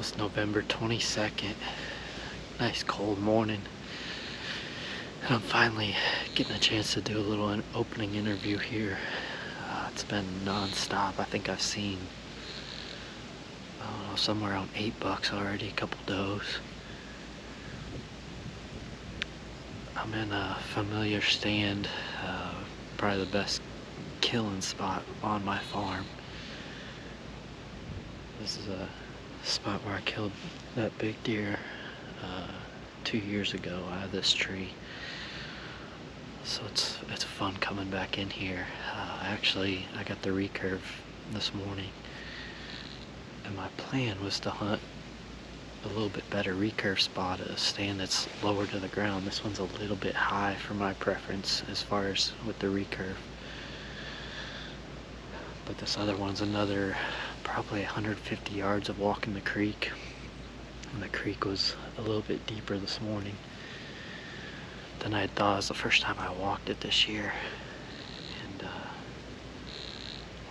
was November 22nd. Nice cold morning. And I'm finally getting a chance to do a little opening interview here. It's been non-stop. I think I've seen, I don't know, somewhere around 8 bucks already, a couple does. I'm in a familiar stand, probably the best killing spot on my farm. This is a spot where I killed that big deer 2 years ago out of this tree. So it's fun coming back in here. I got the recurve this morning, and my plan was to hunt a little bit better recurve spot at a stand that's lower to the ground. This one's a little bit high for my preference as far as with the recurve. But this other one's another probably 150 yards of walking the creek. And the creek was a little bit deeper this morning than I had thought. It was the first time I walked it this year. And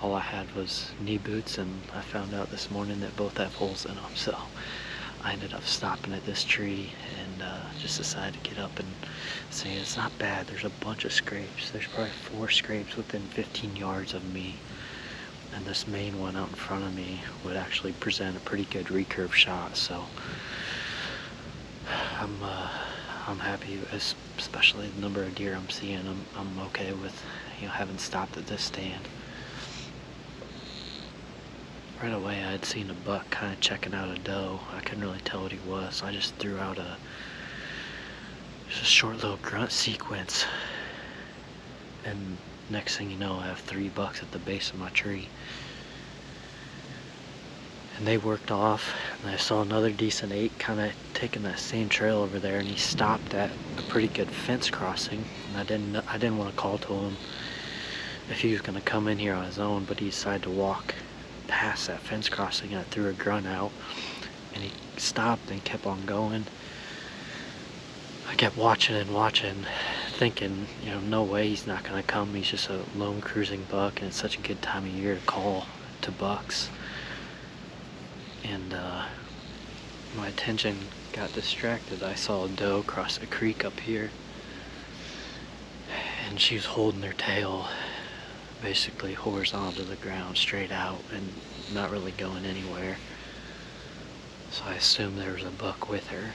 all I had was knee boots, and I found out this morning that both have holes in them. So I ended up stopping at this tree and just decided to get up and say it's not bad. There's a bunch of scrapes. There's probably 4 scrapes within 15 yards of me. And this main one out in front of me would actually present a pretty good recurve shot. So I'm happy, especially the number of deer I'm seeing. I'm okay with, having stopped at this stand. Right away I had seen a buck kind of checking out a doe. I couldn't really tell what he was, so I just threw out just a short little grunt sequence. And next thing you know, I have 3 bucks at the base of my tree. And they worked off, and I saw another decent 8 kind of taking that same trail over there, and he stopped at a pretty good fence crossing. And I didn't want to call to him if he was going to come in here on his own, but he decided to walk past that fence crossing, and I threw a grunt out, and he stopped and kept on going. I kept watching and watching, thinking, no way he's not going to come. He's just a lone cruising buck, and it's such a good time of year to call to bucks. And my attention got distracted. I saw a doe cross a creek up here, and she was holding her tail basically horizontal to the ground, straight out, and not really going anywhere. So I assumed there was a buck with her.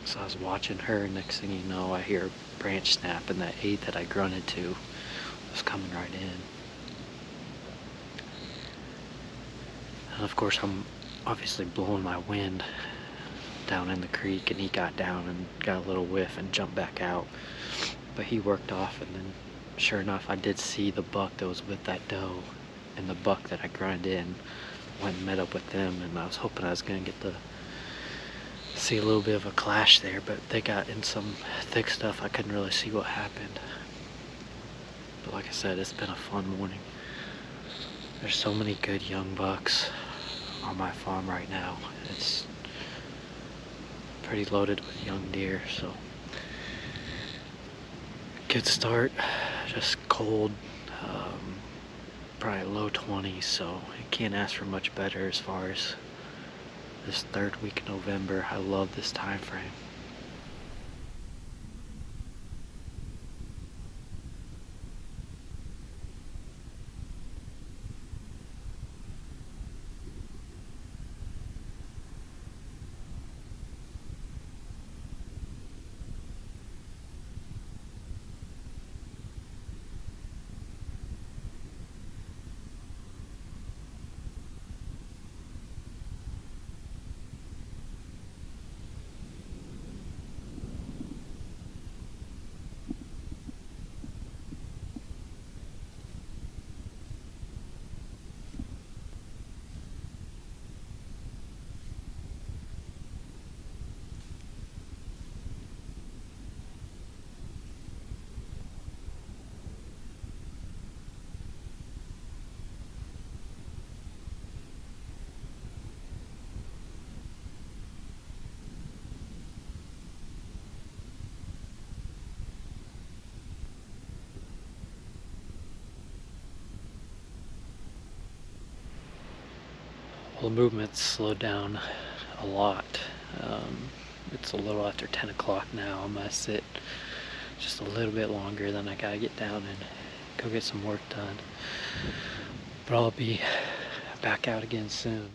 So I was watching her, and next thing you know, I hear a branch snap, and that 8 that I grunted to was coming right in. And of course I'm obviously blowing my wind down in the creek, and he got down and got a little whiff and jumped back out. But he worked off, and then sure enough I did see the buck that was with that doe, and the buck that I grunted in went and met up with them, and I was hoping I was going to get to see a little bit of a clash there, but they got in some thick stuff. I couldn't really see what happened. But like I said, it's been a fun morning. There's so many good young bucks on my farm right now. It's pretty loaded with young deer, so good start. Just cold, probably low 20s, so you can't ask for much better as far as this 3rd week in November. I love this time frame. Well, the movement's slowed down a lot. It's a little after 10 o'clock now. I'm gonna sit just a little bit longer, then I gotta get down and go get some work done. But I'll be back out again soon.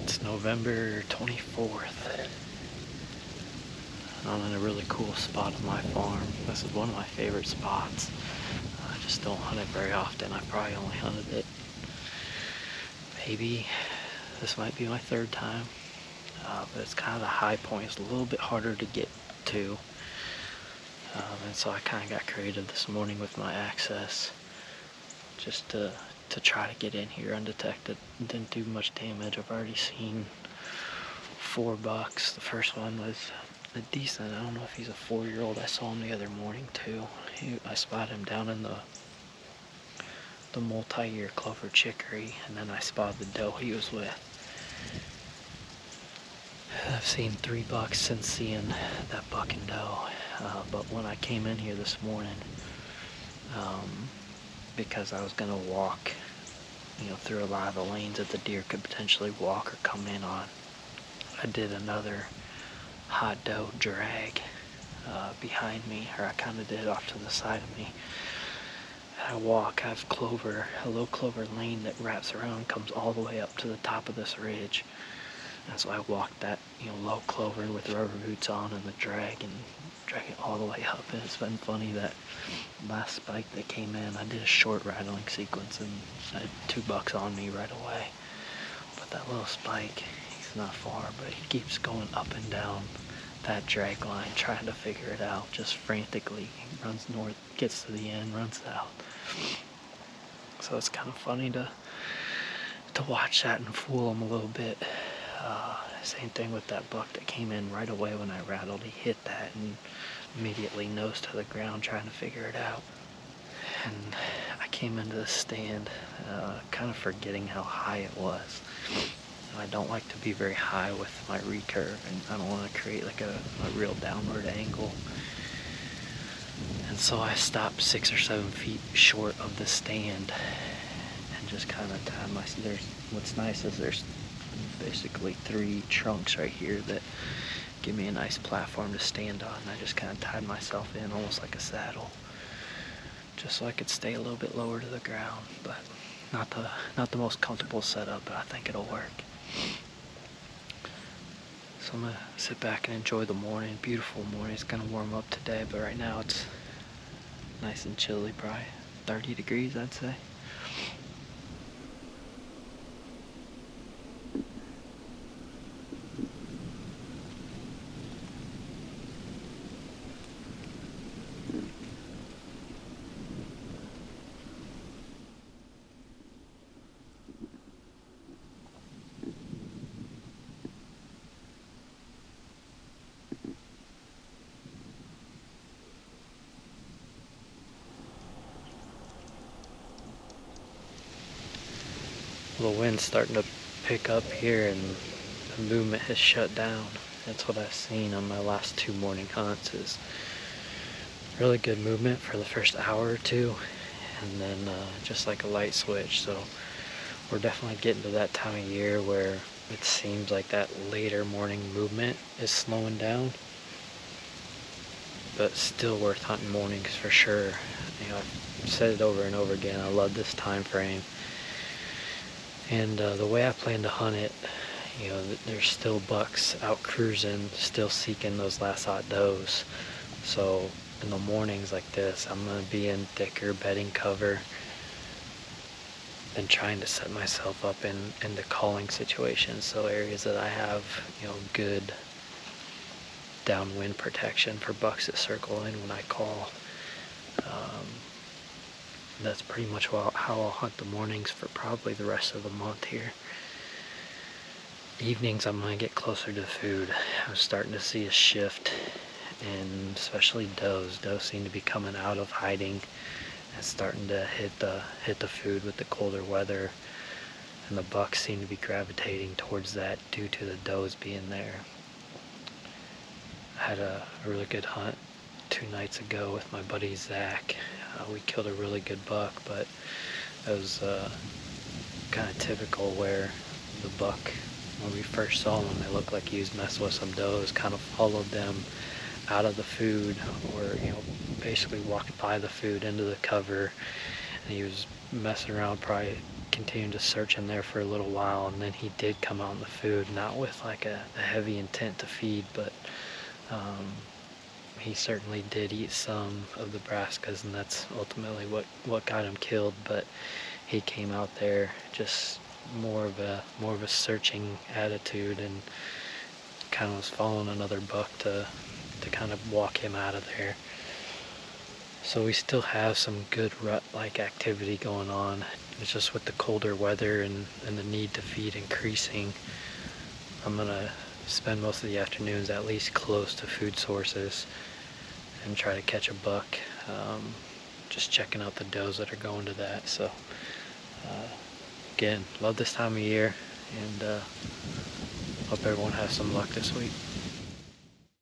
It's November 24th. I'm in a really cool spot on my farm. This is one of my favorite spots. I just don't hunt it very often. I probably only hunted it maybe, this might be my third time. But it's kind of the high point. It's a little bit harder to get to. And so I kind of got creative this morning with my access just to try to get in here undetected. Didn't do much damage. I've already seen 4 bucks. The first one was a decent, I don't know if he's a 4-year-old. I saw him the other morning too. I spotted him down in the multi-year clover chicory, and then I spotted the doe he was with. I've seen 3 bucks since seeing that buck and doe, but when I came in here this morning, because I was gonna walk, through a lot of the lanes that the deer could potentially walk or come in on, I did another hot doe drag behind me, or I kind of did off to the side of me. I have clover, a low clover lane that wraps around, comes all the way up to the top of this ridge. And so I walked that, low clover with rubber boots on and the drag and drag it all the way up. And it's been funny that last spike that came in, I did a short rattling sequence and I had 2 bucks on me right away. But that little spike, he's not far, but he keeps going up and down that drag line, trying to figure it out, just frantically. He runs north, gets to the end, runs south. So it's kind of funny to watch that and fool him a little bit. Same thing with that buck that came in right away when I rattled. He hit that and immediately nose to the ground trying to figure it out. And I came into the stand kind of forgetting how high it was. I don't like to be very high with my recurve, and I don't want to create like a real downward angle. And so I stopped 6 or 7 feet short of the stand and just kind of tied my, what's nice is there's basically 3 trunks right here that give me a nice platform to stand on. And I just kind of tied myself in almost like a saddle, just so I could stay a little bit lower to the ground. But not the most comfortable setup, but I think it'll work. So I'm gonna sit back and enjoy the morning. Beautiful morning. It's gonna warm up today, but right now it's nice and chilly, probably 30 degrees, I'd say. The wind's starting to pick up here and the movement has shut down. That's what I've seen on my last 2 morning hunts, is really good movement for the first hour or 2, and then just like a light switch. So we're definitely getting to that time of year where it seems like that later morning movement is slowing down, but still worth hunting mornings for sure. I've said it over and over again, I love this time frame. And the way I plan to hunt it, there's still bucks out cruising, still seeking those last hot does. So in the mornings like this, I'm going to be in thicker bedding cover and trying to set myself up into calling situations. So areas that I have, good downwind protection for bucks that circle in when I call. That's pretty much how I'll hunt the mornings for probably the rest of the month here. Evenings, I'm going to get closer to food. I'm starting to see a shift, and especially does. Does seem to be coming out of hiding and starting to hit the food with the colder weather, and the bucks seem to be gravitating towards that due to the does being there. I had a really good hunt 2 nights ago with my buddy Zach. We killed a really good buck, but it was kind of typical where the buck, when we first saw him, it looked like he was messing with some does, kind of followed them out of the food, or basically walked by the food into the cover, and he was messing around, probably continued to search in there for a little while, and then he did come out in the food, not with like a heavy intent to feed, but he certainly did eat some of the brassicas, and that's ultimately what got him killed. But he came out there just more of a searching attitude, and kind of was following another buck to kind of walk him out of there. So we still have some good rut-like activity going on. It's just with the colder weather and the need to feed increasing, I'm gonna spend most of the afternoons at least close to food sources and try to catch a buck. Just checking out the does that are going to that. So again, love this time of year, and hope everyone has some luck this week.